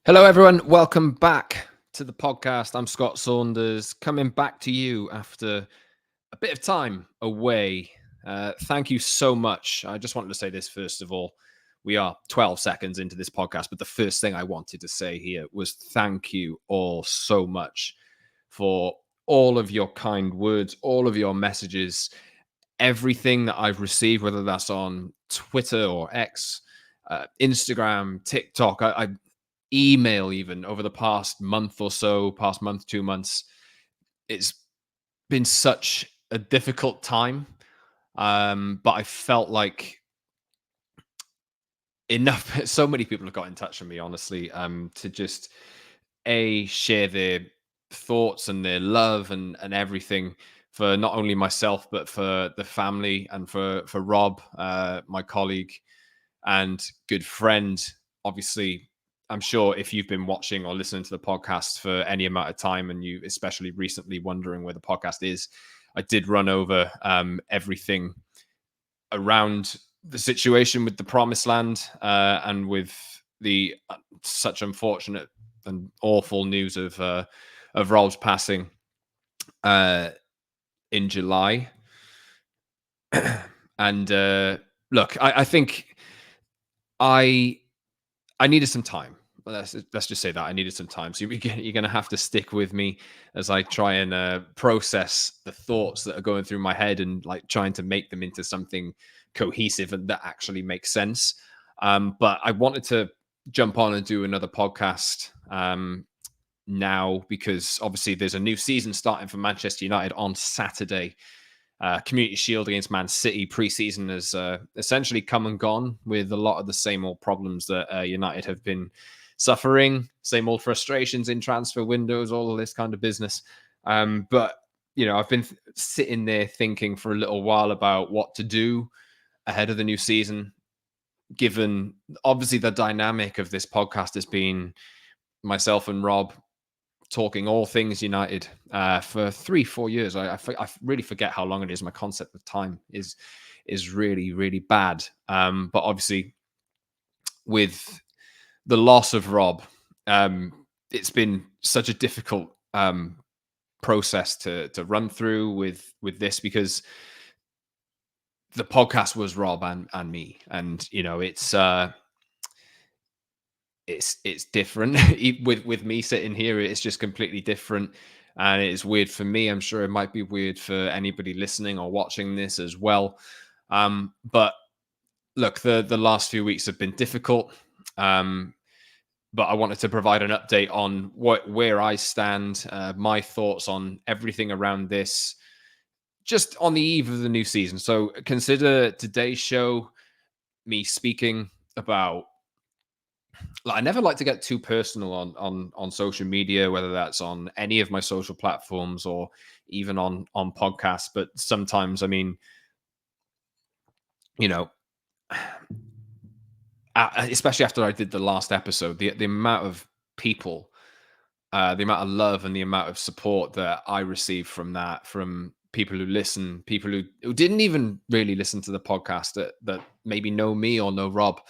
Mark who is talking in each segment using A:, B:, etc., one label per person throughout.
A: Hello, everyone. Welcome back to the podcast. I'm Scott Saunders, coming back to you after a bit of time away. Thank you so much. I just wanted to say this first of all. We are 12 seconds into this podcast, but the first thing I wanted to say here was thank you all so much for all of your kind words, all of your messages, everything that I've received, whether that's on Twitter or X, Instagram, TikTok. I email even over the past month or so, past month, 2 months. It's been such a difficult time. But I felt like enough, so many people have got in touch with me, honestly, to just share their thoughts and their love and everything for not only myself, but for the family and for Rob, my colleague and good friend. Obviously, I'm sure if you've been watching or listening to the podcast for any amount of time, and you especially recently wondering where the podcast is, I did run over everything around the situation with the Promised Land and with the such unfortunate and awful news of Rob's passing uh, in July. And look, I think I I needed some time. Let's just say that I needed some time. So you're going to have to stick with me as I try and process the thoughts that are going through my head and like trying to make them into something cohesive and that actually makes sense. But I wanted to jump on and do another podcast now because obviously there's a new season starting for Manchester United on Saturday. Community Shield against Man City pre-season has essentially come and gone with a lot of the same old problems that United have been suffering, same old frustrations in transfer windows, all of this kind of business. But, I've been sitting there thinking for a little while about what to do ahead of the new season, given obviously the dynamic of this podcast has been myself and Rob talking all things United for 3-4 years. I really forget how long it is. My concept of time is really really bad. But obviously, with the loss of Rob, it's been such a difficult process to run through with this because the podcast was Rob and me, and it's different with me sitting here. It's just completely different, and it's weird for me. I'm sure it might be weird for anybody listening or watching this as well. But look, the last few weeks have been difficult. But I wanted to provide an update on where I stand, my thoughts on everything around this, just on the eve of the new season. So consider today's show me speaking about, like, I never like to get too personal on social media, whether that's on any of my social platforms or even on podcasts. But sometimes, I mean, you know, especially after I did the last episode, the amount of people, the amount of love and the amount of support that I received from that, from people who listen, people who didn't even really listen to the podcast that maybe know me or know Rob.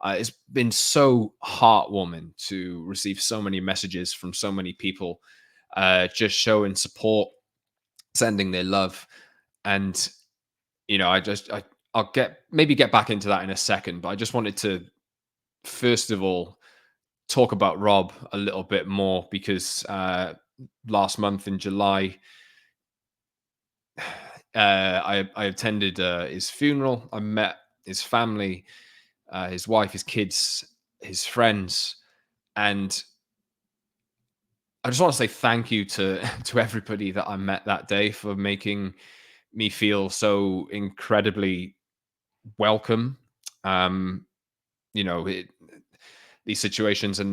A: It's been so heartwarming to receive so many messages from so many people, just showing support, sending their love, and I'll get back into that in a second. But I just wanted to first of all talk about Rob a little bit more because last month in July, I attended his funeral. I met his family, his wife, his kids, his friends, and I just want to say thank you to to everybody that I met that day for making me feel so incredibly welcome. Um, you know, it, these situations are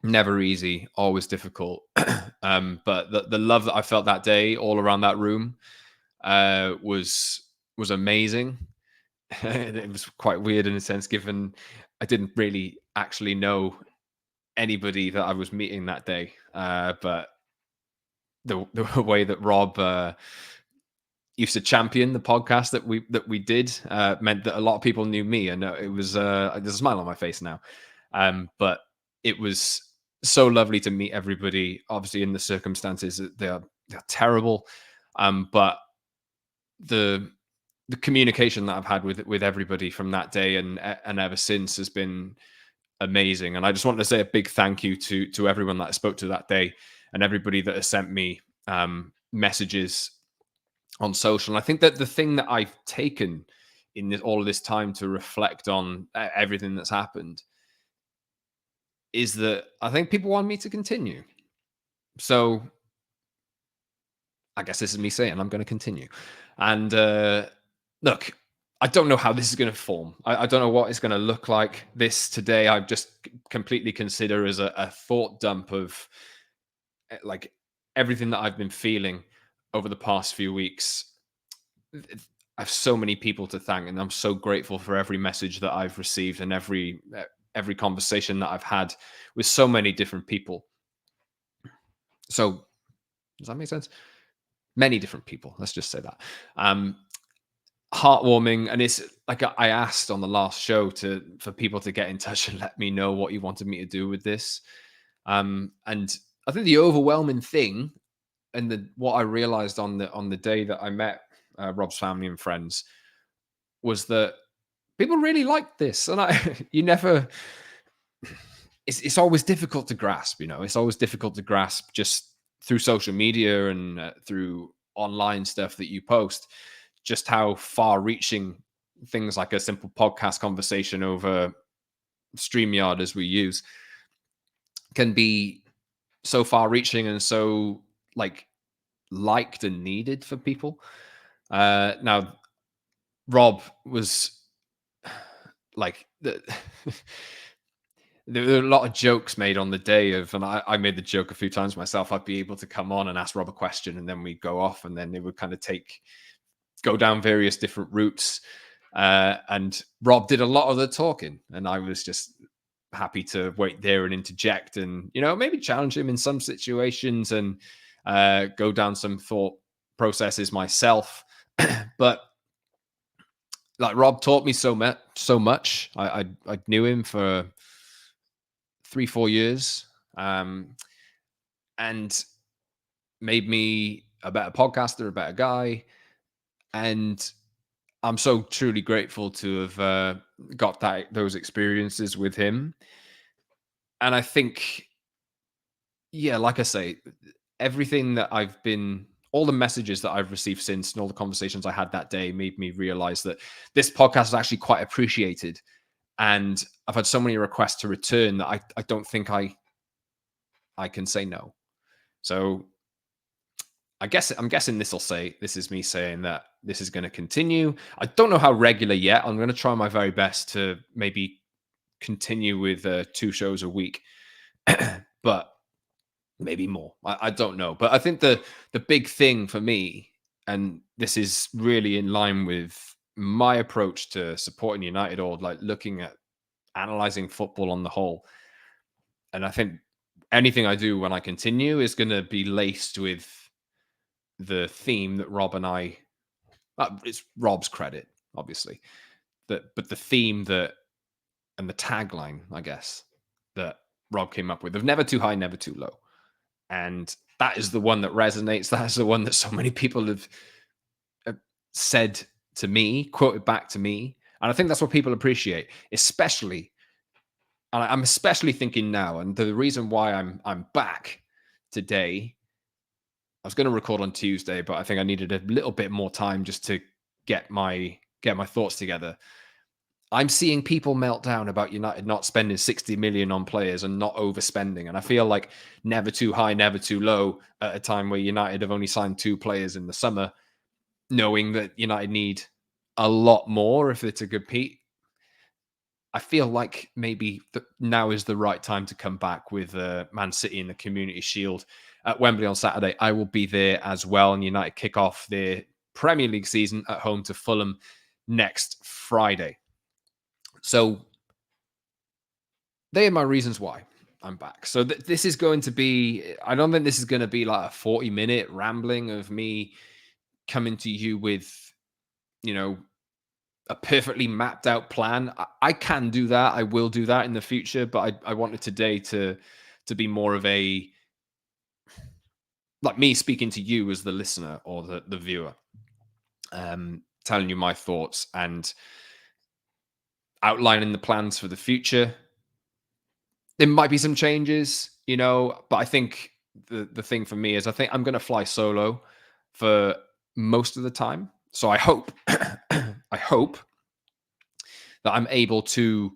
A: never easy, always difficult. But the love that I felt that day all around that room was amazing. It was quite weird in a sense, given I didn't really actually know anybody that I was meeting that day. But the way that Rob used to champion the podcast that we did meant that a lot of people knew me, and it was there's a smile on my face now. But it was so lovely to meet everybody. Obviously, in the circumstances, they're terrible, but the the communication that I've had with everybody from that day and ever since has been amazing. And I just want to say a big thank you to everyone that I spoke to that day and everybody that has sent me messages on social. And I think that the thing that I've taken in all of this time to reflect on everything that's happened is that I think people want me to continue. So I guess this is me saying I'm going to continue. And look, I don't know how this is going to form. I don't know what it's going to look like. This today, I just completely consider as a thought dump of like everything that I've been feeling over the past few weeks. I have so many people to thank, and I'm so grateful for every message that I've received and every conversation that I've had with so many different people. So does that make sense? Many different people. Let's just say that. Um, Heartwarming, and it's like I asked on the last show to for people to get in touch and let me know what you wanted me to do with this. And I think the overwhelming thing, and what I realized on the day that I met Rob's family and friends was that people really liked this, and I you never. It's always difficult to grasp, you know. It's always difficult to grasp just through social media and through online stuff that you post, just how far-reaching things like a simple podcast conversation over StreamYard as we use can be so far-reaching and so like liked and needed for people. Now, Rob was like there were a lot of jokes made on the day of, and I made the joke a few times myself. I'd be able to come on and ask Rob a question, and then we'd go off, and then they would kind of go down various different routes. And Rob did a lot of the talking, and I was just happy to wait there and interject, and maybe challenge him in some situations, and go down some thought processes myself. But like Rob taught me so much. I knew him for 3-4 years, and made me a better podcaster, a better guy, and I'm so truly grateful to have got those experiences with him. And I think, yeah, like I say, everything that all the messages that I've received since and all the conversations I had that day made me realize that this podcast is actually quite appreciated. And I've had so many requests to return that I don't think I can say no. So I'm guessing this is me saying that this is going to continue. I don't know how regular yet. I'm going to try my very best to maybe continue with 2 shows a week, but maybe more. I don't know. But I think the big thing for me, and this is really in line with my approach to supporting United or like looking at analyzing football on the whole, and I think anything I do when I continue is going to be laced with the theme that Rob and I it's Rob's credit, obviously. But the theme that and the tagline, I guess, that Rob came up with of never too high, never too low. And that is the one that resonates. That is the one that so many people have said to me, quoted back to me. And I think that's what people appreciate, especially. And I'm especially thinking now, and the reason why I'm back today. I was going to record on Tuesday, but I think I needed a little bit more time just to get my thoughts together. I'm seeing people melt down about United not spending 60 million on players and not overspending. And I feel like never too high, never too low at a time where United have only signed 2 players in the summer, knowing that United need a lot more if they're to compete. I feel like maybe now is the right time to come back with Man City in the Community Shield at Wembley on Saturday. I will be there as well, and United kick off their Premier League season at home to Fulham next Friday. So they are my reasons why I'm back. So this is going to be, I don't think this is going to be like a 40-minute rambling of me coming to you with, you know, a perfectly mapped out plan. I can do that. I will do that in the future, but I wanted today to be more of a, like, me speaking to you as the listener or the viewer, telling you my thoughts and outlining the plans for the future. There might be some changes, but I think the thing for me is I think I'm going to fly solo for most of the time. So I hope I hope that I'm able to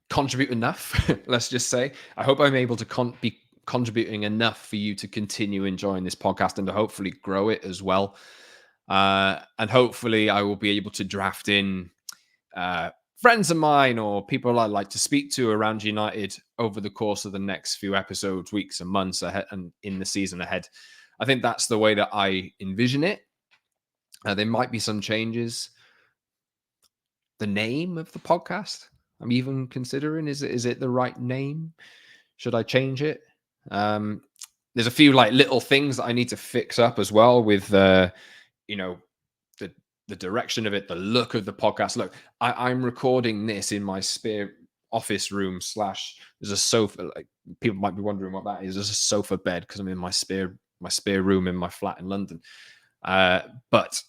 A: contribute enough. Let's just say I hope I'm able to be contributing enough for you to continue enjoying this podcast and to hopefully grow it as well. And hopefully I will be able to draft in uh, friends of mine or people I like to speak to around United over the course of the next few episodes, weeks, and months ahead, and in the season ahead. I think that's the way that I envision it. There might be some changes. The name of the podcast, I'm even considering, is it the right name? Should I change it? Um, there's a few like little things that I need to fix up as well with you know the the direction of it, the look of the podcast. Look, I'm recording this in my spare office room slash. There's a sofa. Like, people might be wondering what that is. There's a sofa bed because I'm in my spare room in my flat in London. But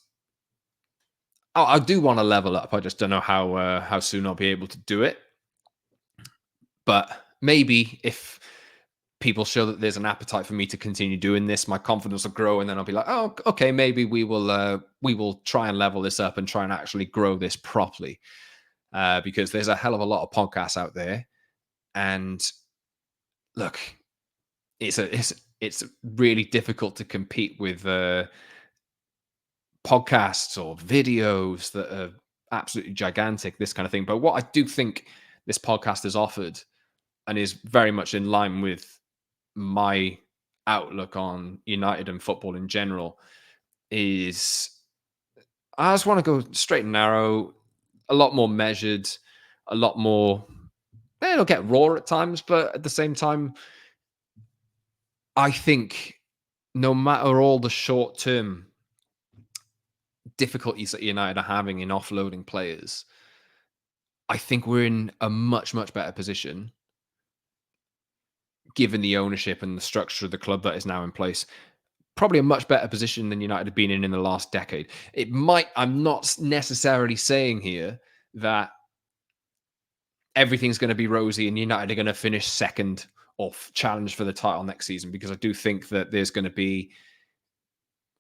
A: I do want to level up. I just don't know how soon I'll be able to do it. But maybe if people show that there's an appetite for me to continue doing this, my confidence will grow, and then I'll be like, oh, okay, maybe we will try and level this up and try and actually grow this properly. Because there's a hell of a lot of podcasts out there, and look, it's really difficult to compete with podcasts or videos that are absolutely gigantic, this kind of thing. But what I do think this podcast has offered, and is very much in line with my outlook on United and football in general, is I just want to go straight and narrow, a lot more measured, a lot more. It'll get raw at times, but at the same time, I think no matter all the short term difficulties that United are having in offloading players, I think we're in a much, much better position given the ownership and the structure of the club that is now in place. Probably a much better position than United have been in the last decade. I'm not necessarily saying here that everything's going to be rosy and United are going to finish second or challenge for the title next season, because I do think that there's going to be,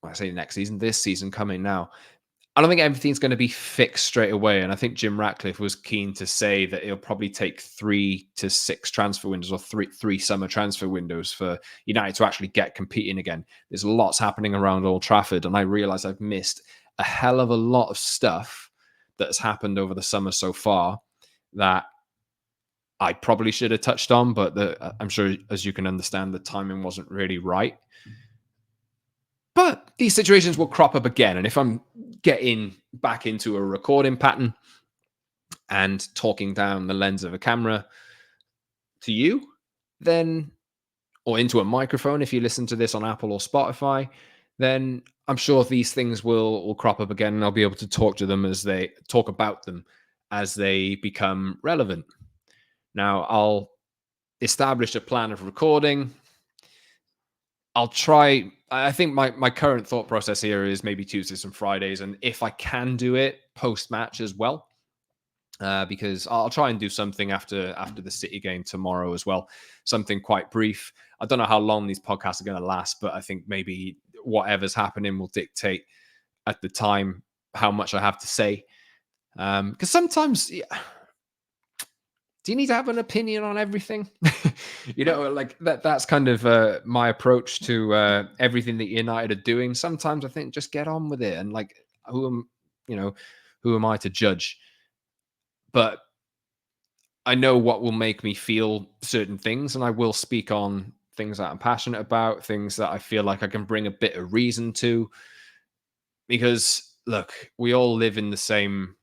A: when I say next season, this season coming now, I don't think everything's going to be fixed straight away. And I think Jim Ratcliffe was keen to say that it'll probably take 3 to 6 transfer windows, or three summer transfer windows, for United to actually get competing again. There's lots happening around Old Trafford, and I realize I've missed a hell of a lot of stuff that has happened over the summer so far that I probably should have touched on, but I'm sure, as you can understand, the timing wasn't really right. But these situations will crop up again. And if I'm getting back into a recording pattern and talking down the lens of a camera to you, then, or into a microphone, if you listen to this on Apple or Spotify, then I'm sure these things will crop up again, and I'll be able to talk about them as they become relevant. Now, I'll establish a plan of recording. I'll try. I think my current thought process here is maybe Tuesdays and Fridays, and if I can do it post match as well, because I'll try and do something after the City game tomorrow as well. Something quite brief. I don't know how long these podcasts are going to last, but I think maybe whatever's happening will dictate at the time how much I have to say. Because sometimes, yeah, do you need to have an opinion on everything? Like that's kind of my approach to everything that United are doing. Sometimes I think just get on with it, and like, who am you know who am I to judge? But I know what will make me feel certain things, and I will speak on things that I'm passionate about, things that I feel like I can bring a bit of reason to. Because look, we all live in the same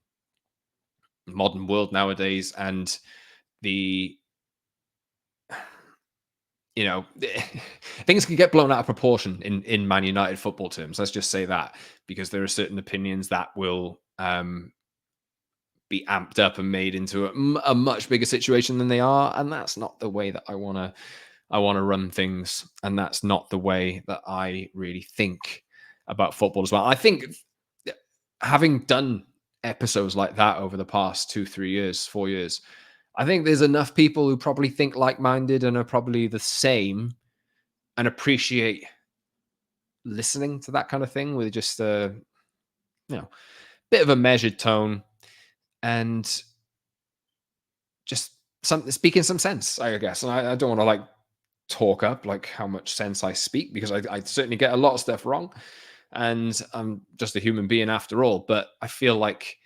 A: modern world nowadays, and the you know, things can get blown out of proportion in Man United football terms. Let's just say that, because there are certain opinions that will be amped up and made into a much bigger situation than they are, and that's not the way that I want to run things, and that's not the way that I really think about football as well. I think having done episodes like that over the past 2, 3 years, 4 years, I think there's enough people who probably think like-minded and are probably the same and appreciate listening to that kind of thing with just a bit of a measured tone and just some speaking some sense, I guess. And I don't want to like talk up like how much sense I speak, because I certainly get a lot of stuff wrong, and I'm just a human being after all. But I feel like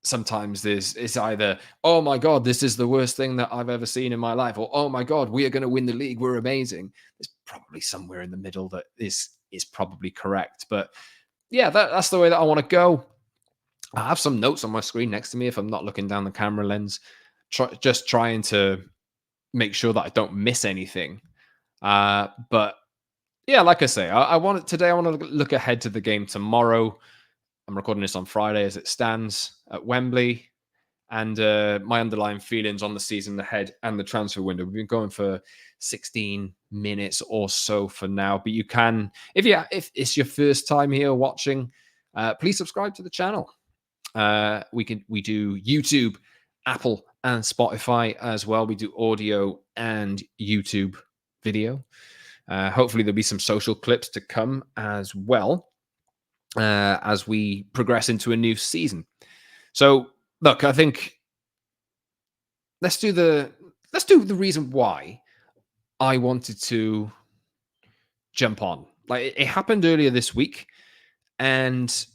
A: sometimes it's either, oh my god, this is the worst thing that I've ever seen in my life, or oh my god, we are going to win the league, we're amazing. There's probably somewhere in the middle that is probably correct. But yeah, that's the way that I want to go. I have some notes on my screen next to me if I'm not looking down the camera lens, just trying to make sure that I don't miss anything. But yeah, like I say, I want today. I want to look ahead to the game tomorrow. I'm recording this on Friday as it stands at Wembley, and my underlying feelings on the season ahead and the transfer window. We've been going for 16 minutes or so for now, but you can, if it's your first time here watching, please subscribe to the channel. We do YouTube, Apple, and Spotify as well. We do audio and YouTube video. Hopefully, there'll be some social clips to come as well as we progress into a new season. So, look, I think let's do the reason why I wanted to jump on. Like it happened earlier this week, and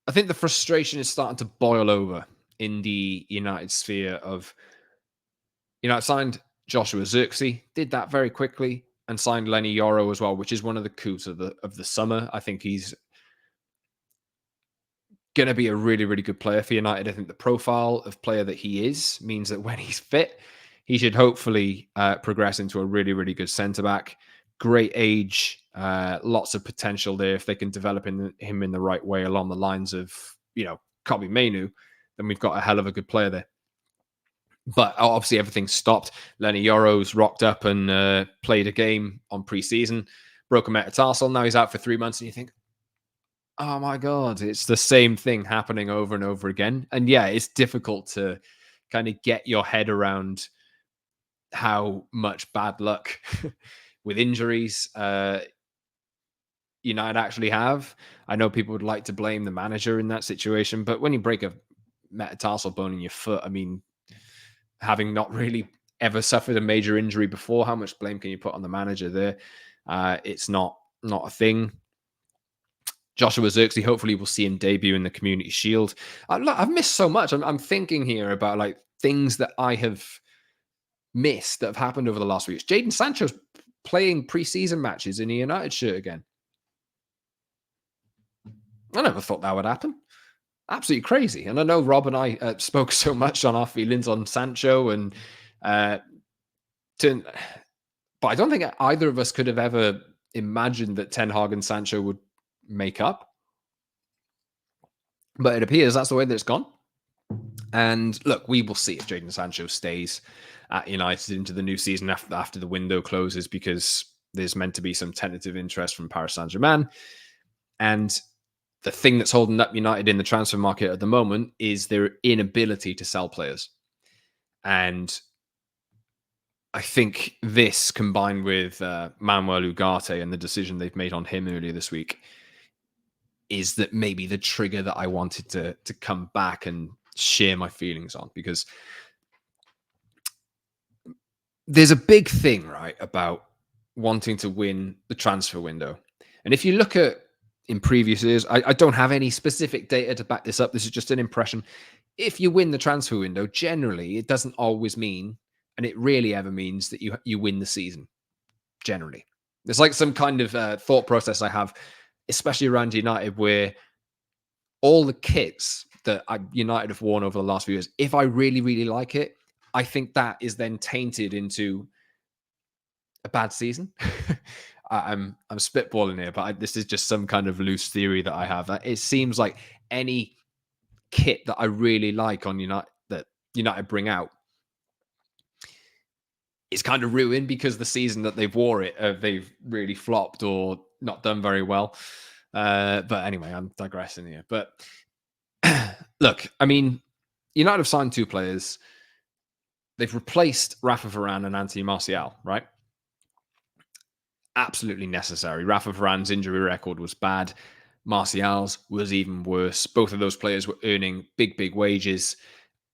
A: I think the frustration is starting to boil over in the United sphere of, I signed Joshua Zirkzee, did that very quickly, and signed Lenny Yoro as well, which is one of the coups of the summer. I think he's going to be a really, really good player for United. I think the profile of player that he is means that when he's fit, he should hopefully progress into a really, really good centre back. Great age, lots of potential there. If they can develop him in the right way along the lines of, Kobe Mainu, then we've got a hell of a good player there. But obviously everything stopped. Lenny Yoro's rocked up and played a game on pre-season, broke a metatarsal. Now he's out for 3 months, and you think, oh my God, it's the same thing happening over and over again. And yeah, it's difficult to kind of get your head around how much bad luck with injuries United actually have. I know people would like to blame the manager in that situation, but when you break a metatarsal bone in your foot, I mean, having not really ever suffered a major injury before, how much blame can you put on the manager there? It's not a thing. Joshua Zirkzee, hopefully we'll see him debut in the Community Shield. I've missed so much. I'm thinking here about like things that I have missed that have happened over the last weeks. Jadon Sancho's playing preseason matches in a United shirt again. I never thought that would happen. Absolutely crazy. And I know Rob and I spoke so much on our feelings on Sancho and but I don't think either of us could have ever imagined that Ten Hag and Sancho would make up. But it appears that's the way that it's gone. And look, we will see if Jadon Sancho stays at United into the new season after the window closes, because there's meant to be some tentative interest from Paris Saint-Germain. And the thing that's holding up United in the transfer market at the moment is their inability to sell players. And I think this, combined with Manuel Ugarte and the decision they've made on him earlier this week, is that maybe the trigger that I wanted to come back and share my feelings on, because there's a big thing, right, about wanting to win the transfer window. And if you look at in previous years, I don't have any specific data to back this up. This is just an impression. If you win the transfer window, generally, it doesn't always mean, and it rarely ever means, that you win the season. Generally, there's like some kind of thought process I have, especially around United, where all the kits that United have worn over the last few years, if I really, really like it, I think that is then tainted into a bad season. I'm spitballing here, but this is just some kind of loose theory that I have. It seems like any kit that I really like on United that United bring out is kind of ruined because the season that they've wore it, they've really flopped or not done very well. But anyway, I'm digressing here. But look, I mean, United have signed two players. They've replaced Rafa Varane and Anthony Martial, right? Absolutely necessary. Rafa Varane's injury record was bad. Martial's was even worse. Both of those players were earning big, big wages.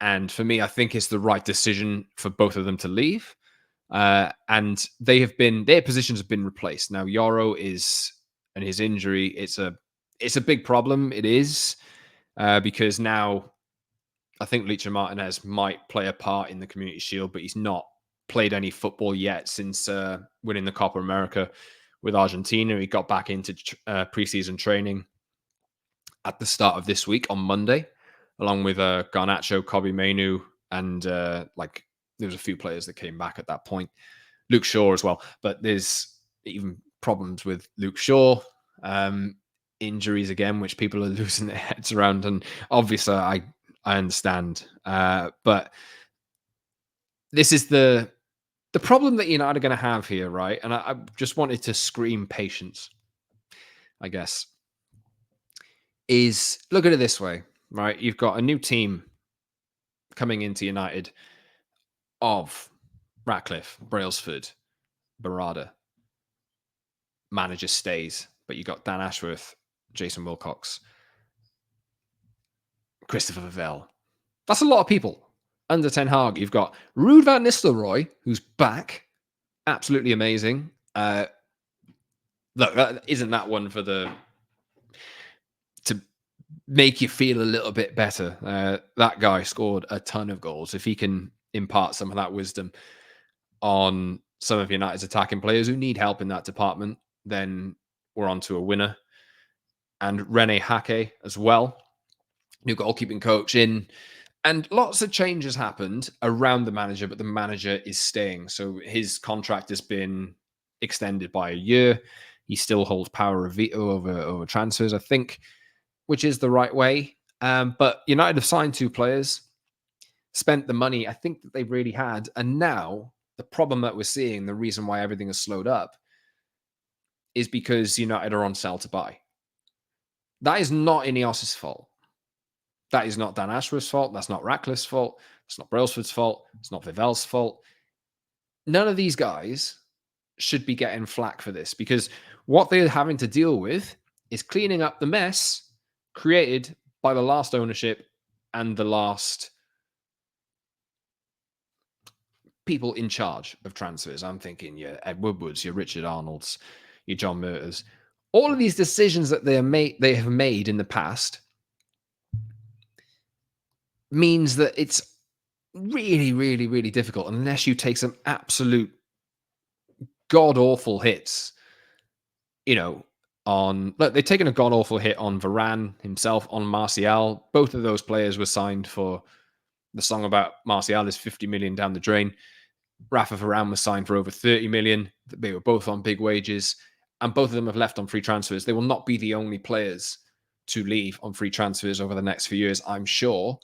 A: And for me, I think it's the right decision for both of them to leave. And their positions have been replaced. Now, Yoro and his injury, it's a big problem. It is, because now I think Licha Martinez might play a part in the Community Shield, but he's not played any football yet since winning the Copa America with Argentina. He got back into preseason training at the start of this week on Monday, along with Garnacho, Kobe Mainu, and there was a few players that came back at that point. Luke Shaw as well, but there's even problems with Luke Shaw. Injuries again, which people are losing their heads around, and obviously I understand, but this is the problem that United are going to have here, right? And I just wanted to scream patience, I guess. Is look at it this way, right? You've got a new team coming into United of Ratcliffe, Brailsford, Barada. Manager stays, but you got Dan Ashworth, Jason Wilcox, Christopher Vavell. That's a lot of people under Ten Hag. You've got Ruud van Nistelrooy, who's back, absolutely amazing. Look, isn't that one for to make you feel a little bit better? That guy scored a ton of goals. If he can impart some of that wisdom on some of United's attacking players who need help in that department, then we're on to a winner. And Rene Hake as well, new goalkeeping coach in. And lots of changes happened around the manager, but the manager is staying. So his contract has been extended by a year. He still holds power of veto over transfers, I think, which is the right way. But United have signed two players, spent the money I think that they really had. And now the problem that we're seeing, the reason why everything has slowed up, is because United are on sell to buy. That is not Ineos's fault. That is not Dan Ashworth's fault. That's not Ratcliffe's fault. It's not Brailsford's fault. It's not Vivell's fault. None of these guys should be getting flack for this because what they're having to deal with is cleaning up the mess created by the last ownership and the last people in charge of transfers. I'm thinking your Ed Woodwards, your Richard Arnolds, your John Murters. All of these decisions that they have made in the past means that it's really, really, really difficult unless you take some absolute god-awful hits, they've taken a god-awful hit on Varane himself, on Martial. Both of those players were signed for the song about Martial is 50 million down the drain. Rafa Varane was signed for over 30 million. They were both on big wages, and both of them have left on free transfers. They will not be the only players to leave on free transfers over the next few years, I'm sure.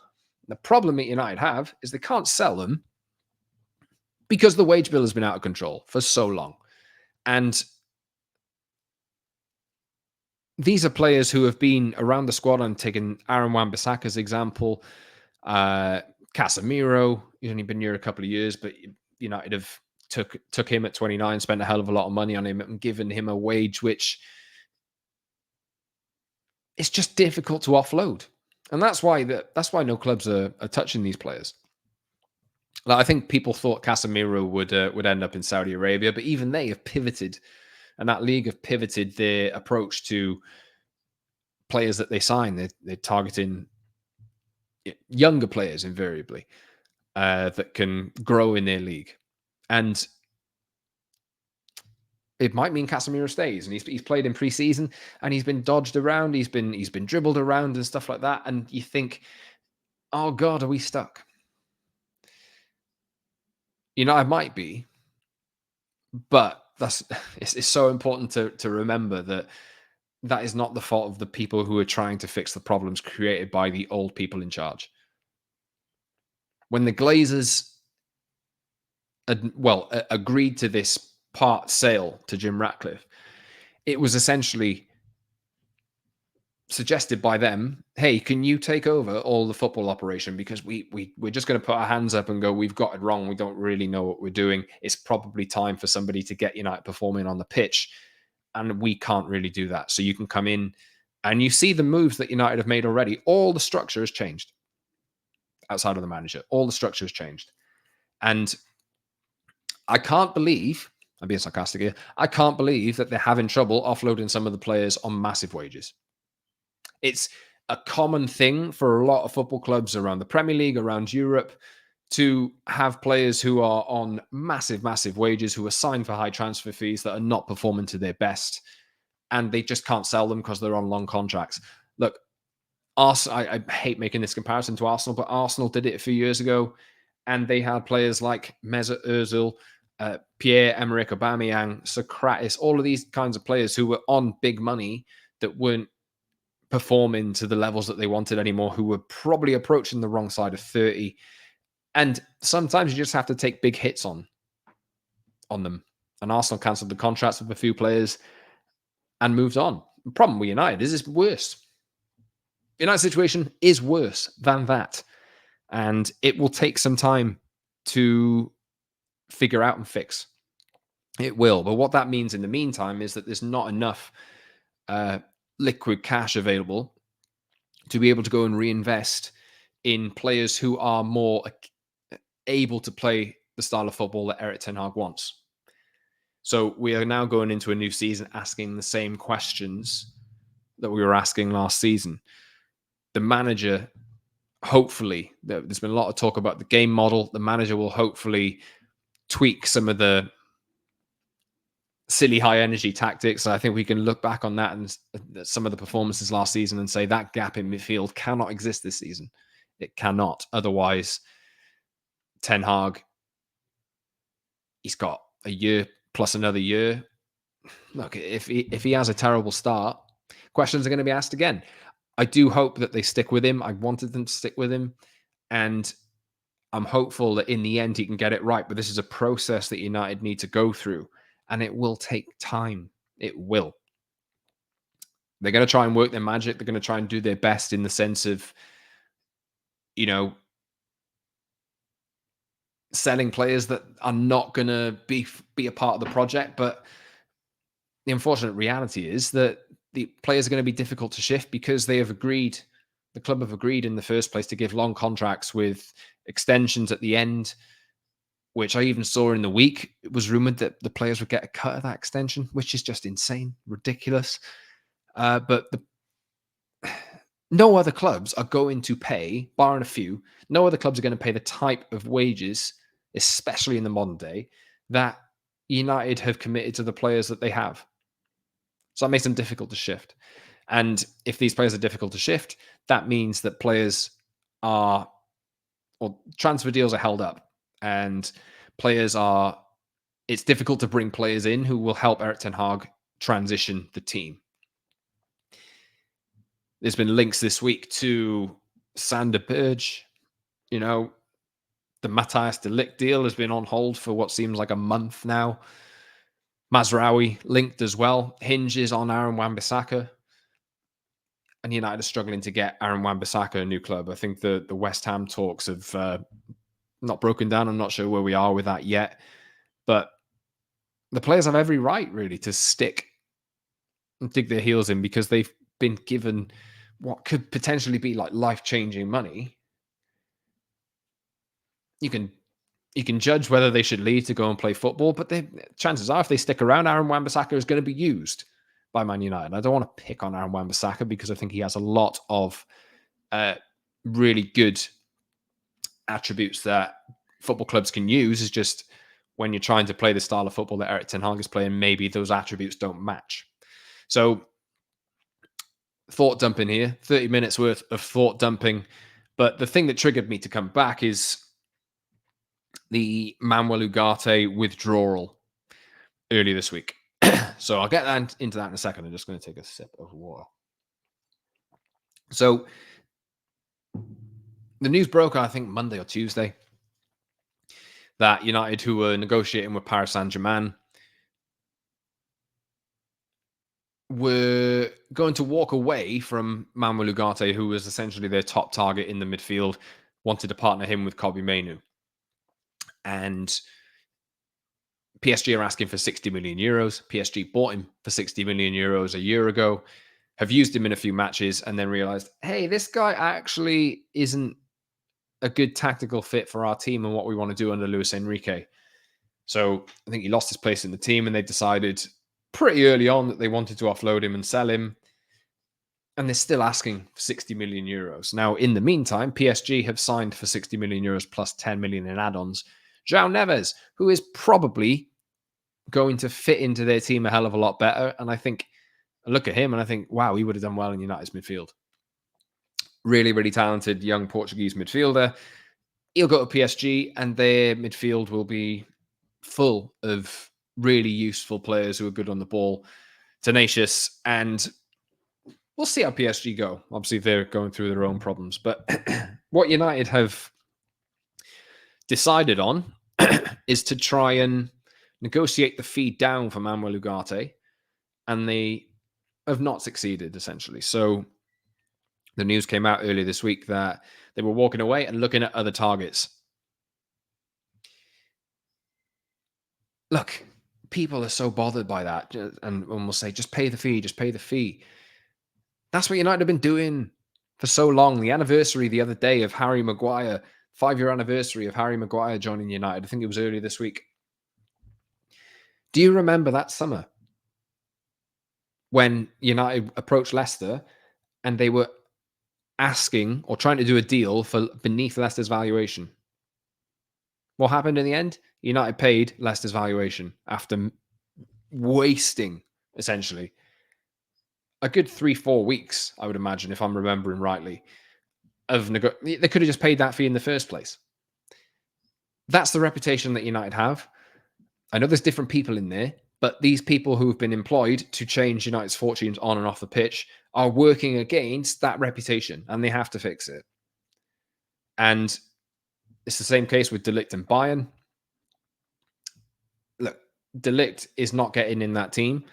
A: The problem that United have is they can't sell them because the wage bill has been out of control for so long. And these are players who have been around the squad. I'm taking Aaron Wan-Bissaka's example. Casemiro, he's only been here a couple of years, but United have took him at 29, spent a hell of a lot of money on him and given him a wage which it's just difficult to offload. And that's why no clubs are touching these players. Like, I think people thought Casemiro would end up in Saudi Arabia, but even they have pivoted, and that league have pivoted their approach to players that they sign. They're targeting younger players invariably that can grow in their league, and it might mean Casemiro stays. And he's played in preseason, and he's been dodged around. He's been dribbled around and stuff like that. And you think, oh God, are we stuck? I might be, But it's so important to remember that that is not the fault of the people who are trying to fix the problems created by the old people in charge. When the Glazers agreed to this part sale to Jim Ratcliffe, it was essentially suggested by them, hey, can you take over all the football operation? Because we're just going to put our hands up and go, we've got it wrong. We don't really know what we're doing. It's probably time for somebody to get United performing on the pitch. And we can't really do that. So you can come in and you see the moves that United have made already. All the structure has changed outside of the manager. All the structure has changed. And I can't believe, I'm being sarcastic here, I can't believe that they're having trouble offloading some of the players on massive wages. It's a common thing for a lot of football clubs around the Premier League, around Europe, to have players who are on massive, massive wages, who are signed for high transfer fees that are not performing to their best, and they just can't sell them because they're on long contracts. Look, Arsenal, I hate making this comparison to Arsenal, but Arsenal did it a few years ago, and they had players like Mesut Ozil, Pierre-Emerick Aubameyang, Socrates, all of these kinds of players who were on big money that weren't performing to the levels that they wanted anymore, who were probably approaching the wrong side of 30. And sometimes you just have to take big hits on them. And Arsenal cancelled the contracts with a few players and moved on. The problem with United is it's worse. United's situation is worse than that. And it will take some time to figure out and fix. It will. But what that means in the meantime is that there's not enough liquid cash available to be able to go and reinvest in players who are more able to play the style of football that Erik ten Hag wants. So we are now going into a new season asking the same questions that we were asking last season. The manager, hopefully, there's been a lot of talk about the game model. The manager will hopefully tweak some of the silly high energy tactics. I think we can look back on that and some of the performances last season and say that gap in midfield cannot exist this season. It cannot. Otherwise, Ten Hag, he's got a year plus another year. Look, if he has a terrible start, questions are going to be asked again. I do hope that they stick with him. I wanted them to stick with him. And I'm hopeful that in the end he can get it right. But this is a process that United need to go through. And it will take time. It will. They're going to try and work their magic. They're going to try and do their best in the sense of, selling players that are not going to be a part of the project. But the unfortunate reality is that the players are going to be difficult to shift because the club have agreed in the first place to give long contracts with extensions at the end, which I even saw in the week. It was rumored that the players would get a cut of that extension, which is just insane, ridiculous. But no other clubs are going to pay, barring a few, no other clubs are going to pay the type of wages, especially in the modern day, that United have committed to the players that they have. So that makes them difficult to shift. And if these players are difficult to shift, that means that transfer deals are held up and it's difficult to bring players in who will help Erik ten Hag transition the team. There's been links this week to Sander Berge. The Matthias de Ligt deal has been on hold for what seems like a month now. Mazraoui linked as well. Hinges on Aaron Wan-Bissaka. And United are struggling to get Aaron Wan-Bissaka a new club. I think the West Ham talks have not broken down. I'm not sure where we are with that yet. But the players have every right, really, to stick and dig their heels in because they've been given what could potentially be like life-changing money. You can judge whether they should leave to go and play football, but chances are if they stick around, Aaron Wan-Bissaka is going to be used by Man United. I don't want to pick on Aaron Wan-Bissaka because I think he has a lot of really good attributes that football clubs can use. Is just when you're trying to play the style of football that Erik ten Hag is playing, maybe those attributes don't match. So thought dumping here, 30 minutes worth of thought dumping. But the thing that triggered me to come back is the Manuel Ugarte withdrawal. earlier this week. So I'll get into that in a second. I'm just going to take a sip of water. So the news broke, I think, Monday or Tuesday, that United, who were negotiating with Paris Saint-Germain, were going to walk away from Manuel Ugarte, who was essentially their top target in the midfield, wanted to partner him with Kobbie Mainoo. And PSG are asking for 60 million euros. PSG bought him for 60 million euros a year ago, have used him in a few matches, and then realized, hey, this guy actually isn't a good tactical fit for our team and what we want to do under Luis Enrique. So I think he lost his place in the team, and they decided pretty early on that they wanted to offload him and sell him. And they're still asking for 60 million euros. Now, in the meantime, PSG have signed for 60 million euros plus 10 million in add-ons João Neves, who is probably going to fit into their team a hell of a lot better. And I think, I look at him and I think, wow, he would have done well in United's midfield. Really, really talented young Portuguese midfielder. He'll go to PSG, and their midfield will be full of really useful players who are good on the ball, tenacious, and we'll see how PSG go. Obviously, they're going through their own problems. But what United have decided on is to try and negotiate the fee down for Manuel Ugarte, and they have not succeeded, essentially. So the news came out earlier this week that they were walking away and looking at other targets. Look, people are so bothered by that, and will say, just pay the fee, just pay the fee. That's what United have been doing for so long. The anniversary the other day of Harry Maguire, 5-year anniversary of Harry Maguire joining United. I think it was earlier this week. Do you remember that summer when United approached Leicester and they were asking or trying to do a deal for beneath Leicester's valuation? What happened in the end? United paid Leicester's valuation after wasting, essentially, a good 3-4 weeks, I would imagine, if I'm remembering rightly, they could have just paid that fee in the first place. That's the reputation that United have. I know there's different people in there, but these people who have been employed to change United's fortunes on and off the pitch are working against that reputation, and they have to fix it. And it's the same case with De Ligt and Bayern. Look, De Ligt is not getting in that team,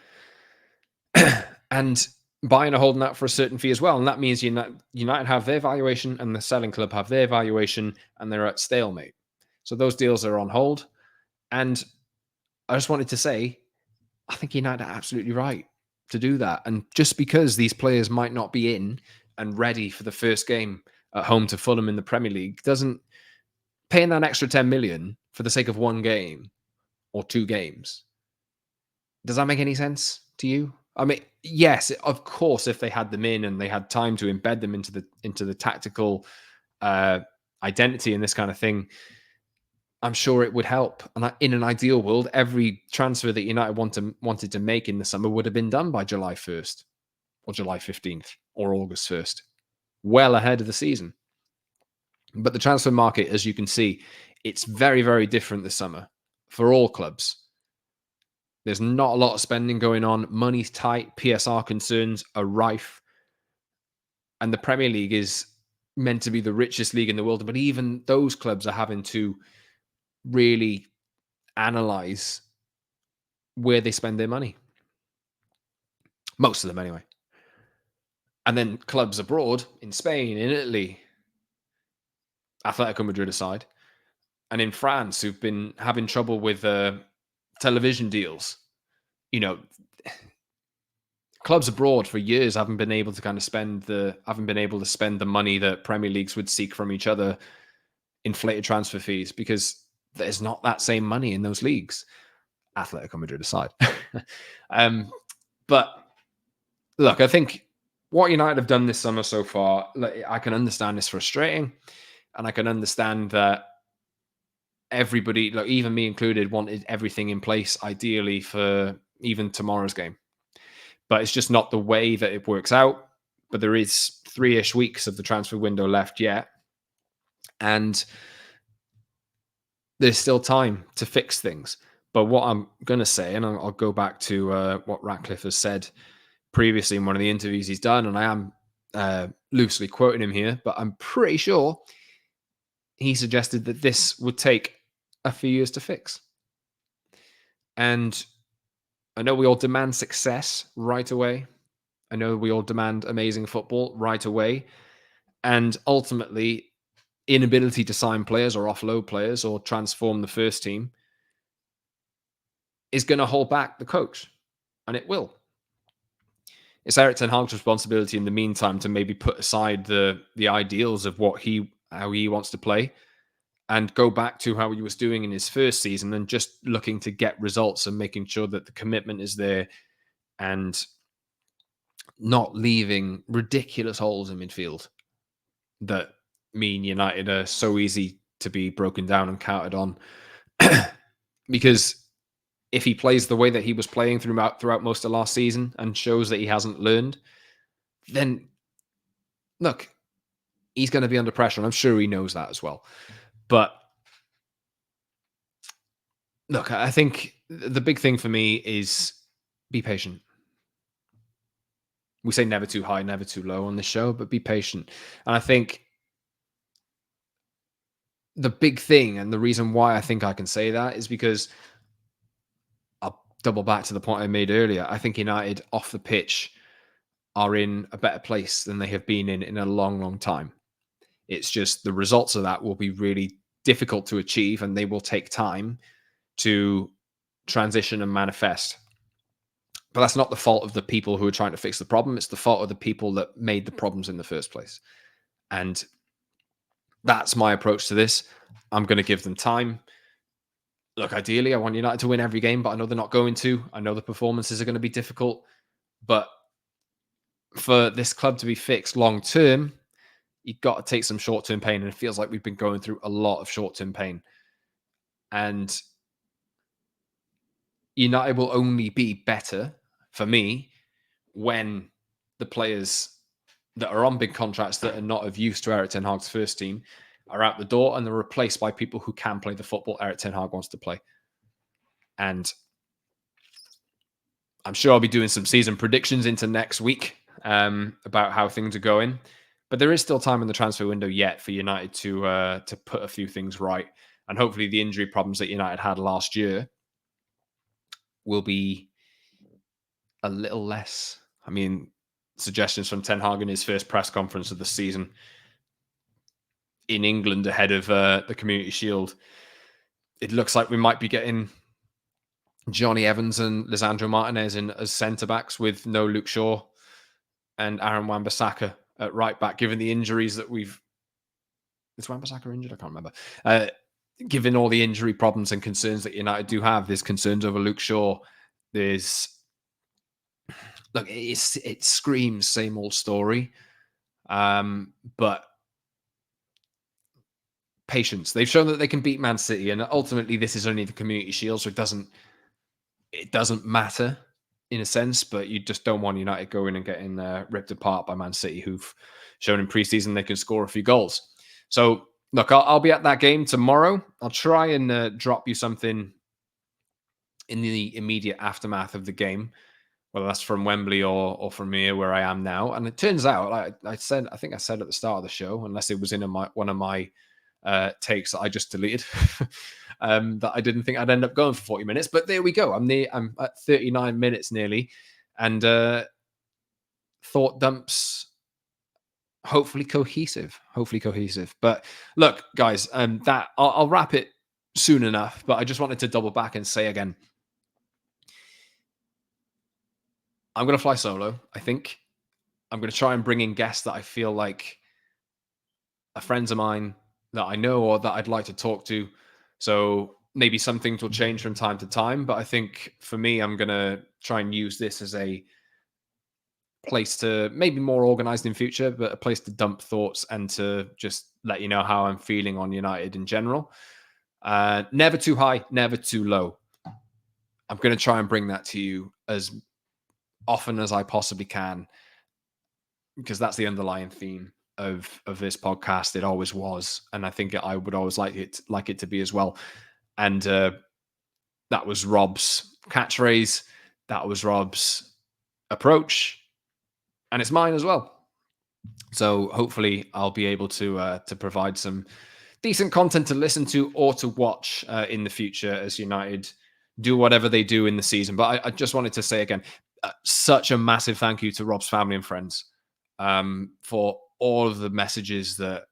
A: and Bayern are holding out for a certain fee as well. And that means United have their valuation and the selling club have their valuation, and they're at stalemate. So those deals are on hold. And I just wanted to say, I think United are absolutely right to do that. And just because these players might not be in and ready for the first game at home to Fulham in the Premier League, doesn't paying that extra 10 million for the sake of one game or 2 games. Does that make any sense to you? I mean, yes, of course, if they had them in and they had time to embed them into the tactical identity and this kind of thing, I'm sure it would help. And in an ideal world, every transfer that United wanted to make in the summer would have been done by July 1st or July 15th or August 1st, well ahead of the season. But the transfer market, as you can see, it's very, very different this summer for all clubs. There's not a lot of spending going on. Money's tight. PSR concerns are rife. And the Premier League is meant to be the richest league in the world. But even those clubs are having to really analyze where they spend their money. Most of them, anyway. And then clubs abroad, in Spain, in Italy, Atletico Madrid aside, and in France, who've been having trouble with television deals. You know, clubs abroad for years haven't been able to spend the money that Premier Leagues would seek from each other, inflated transfer fees, because there's not that same money in those leagues. Atletico Madrid aside. But look, I think what United have done this summer so far, I can understand it's frustrating, and I can understand that everybody, like even me included, wanted everything in place ideally for even tomorrow's game. But it's just not the way that it works out. But there is 3-ish weeks of the transfer window left yet. And there's still time to fix things. But what I'm going to say, and I'll go back to what Ratcliffe has said previously in one of the interviews he's done, and I am loosely quoting him here, but I'm pretty sure he suggested that this would take a few years to fix. And I know we all demand success right away. I know we all demand amazing football right away. And ultimately, inability to sign players or offload players or transform the first team is going to hold back the coach. And it will. It's Erik ten Hag's responsibility in the meantime to maybe put aside the ideals of how he wants to play and go back to how he was doing in his first season and just looking to get results and making sure that the commitment is there and not leaving ridiculous holes in midfield that mean United are so easy to be broken down and counted on. Because if he plays the way that he was playing throughout most of last season and shows that he hasn't learned, then look, he's going to be under pressure. And I'm sure he knows that as well. But look, I think the big thing for me is be patient. We say never too high, never too low on this show, but be patient. And I think the big thing and the reason why I think I can say that is because I'll double back to the point I made earlier. I think United off the pitch are in a better place than they have been in a long, long time. It's just the results of that will be really difficult to achieve and they will take time to transition and manifest. But that's not the fault of the people who are trying to fix the problem. It's the fault of the people that made the problems in the first place. And that's my approach to this. I'm going to give them time. Look, ideally, I want United to win every game, but I know they're not going to. I know the performances are going to be difficult. But for this club to be fixed long term, you've got to take some short term pain. And it feels like we've been going through a lot of short term pain. And United will only be better for me when the players that are on big contracts that are not of use to Erik ten Hag's first team are out the door and they're replaced by people who can play the football Erik ten Hag wants to play. And I'm sure I'll be doing some season predictions into next week about how things are going. But there is still time in the transfer window yet for United to put a few things right. And hopefully the injury problems that United had last year will be a little less. I mean, suggestions from Ten Hag in his first press conference of the season in England ahead of the Community Shield. It looks like we might be getting Johnny Evans and Lisandro Martinez in as centre-backs with no Luke Shaw and Aaron Wan-Bissaka at right back, given the injuries that we've... Is Wan-Bissaka injured? I can't remember. Given all the injury problems and concerns that United do have, there's concerns over Luke Shaw. There's... Look, it screams same old story. But patience. They've shown that they can beat Man City, and ultimately this is only the Community Shield, so it doesn't matter in a sense, but you just don't want United going and getting ripped apart by Man City, who've shown in preseason they can score a few goals. So look, I'll be at that game tomorrow. I'll try and drop you something in the immediate aftermath of the game, whether that's from Wembley or from here where I am now. And it turns out, like I think I said at the start of the show, unless it was in one of my takes that I just deleted, that I didn't think I'd end up going for 40 minutes. But there we go. I'm at 39 minutes nearly, and thought dumps. Hopefully cohesive. But look, guys, that I'll wrap it soon enough. But I just wanted to double back and say again, I'm going to fly solo. I think I'm going to try and bring in guests that I feel like are friends of mine that I know or that I'd like to talk to. So maybe some things will change from time to time. But I think for me, I'm going to try and use this as a place to maybe more organized in future, but a place to dump thoughts and to just let you know how I'm feeling on United in general. Never too high, never too low. I'm going to try and bring that to you as often as I possibly can, because that's the underlying theme of this podcast. It always was, and I think I would always like it to be as well. And That was Rob's catchphrase. That was Rob's approach, and it's mine as well. So hopefully, I'll be able to provide some decent content to listen to or to watch in the future as United do whatever they do in the season. But I just wanted to say again, such a massive thank you to Rob's family and friends for all of the messages that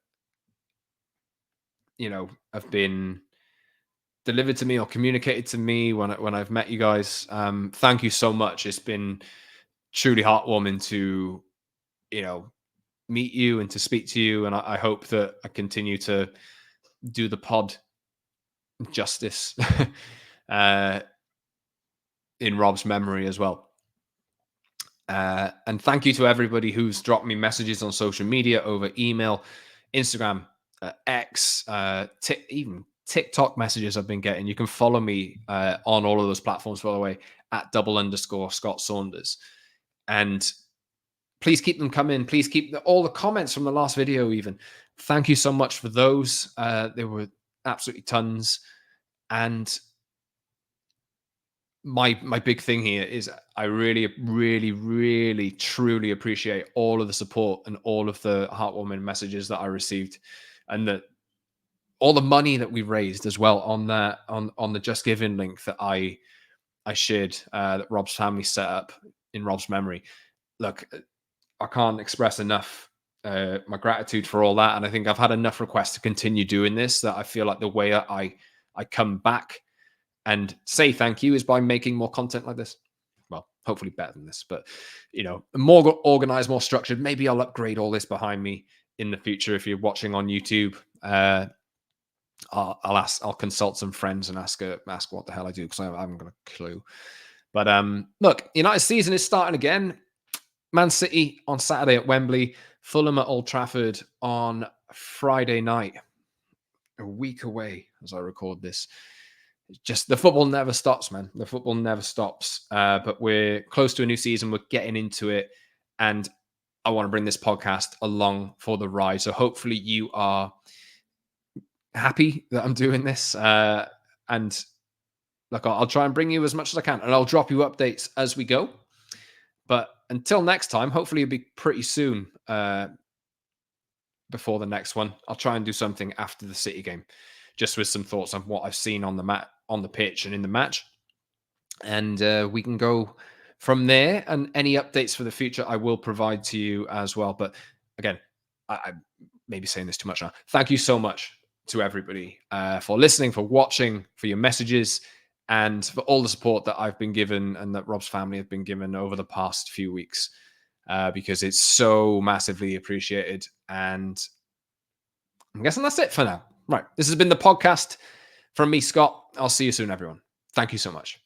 A: have been delivered to me or communicated to me when I've met you guys. Thank you so much. It's been truly heartwarming to you know meet you and to speak to you, and I hope that I continue to do the pod justice uh, in Rob's memory as well. And thank you to everybody who's dropped me messages on social media over email, Instagram, X, even TikTok messages I've been getting. You can follow me on all of those platforms, by the way, at @Scott Saunders. And please keep them coming. Please keep all the comments from the last video, even. Thank you so much for those. There were absolutely tons. And my big thing here is I really, really, really, truly appreciate all of the support and all of the heartwarming messages that I received, and that all the money that we raised as well on that on the Just Giving link that I shared that Rob's family set up in Rob's memory. Look, I can't express enough my gratitude for all that, and I think I've had enough requests to continue doing this that I feel like the way I come back and say thank you is by making more content like this. Well, hopefully better than this, but more organized, more structured. Maybe I'll upgrade all this behind me in the future. If you're watching on YouTube, I'll consult some friends and ask what the hell I do, because I haven't got a clue. But look, United season is starting again. Man City on Saturday at Wembley, Fulham at Old Trafford on Friday night. A week away as I record this. Just the football never stops, man. The football never stops. But we're close to a new season. We're getting into it, and I want to bring this podcast along for the ride. So hopefully you are happy that I'm doing this. And look, I'll try and bring you as much as I can, and I'll drop you updates as we go. But until next time, hopefully it'll be pretty soon before the next one. I'll try and do something after the City game, just with some thoughts on what I've seen on the pitch and in the match. And we can go from there. And any updates for the future, I will provide to you as well. But again, I may be saying this too much now. Thank you so much to everybody for listening, for watching, for your messages, and for all the support that I've been given and that Rob's family have been given over the past few weeks, because it's so massively appreciated. And I'm guessing that's it for now. Right. This has been the podcast from me, Scott. I'll see you soon, everyone. Thank you so much.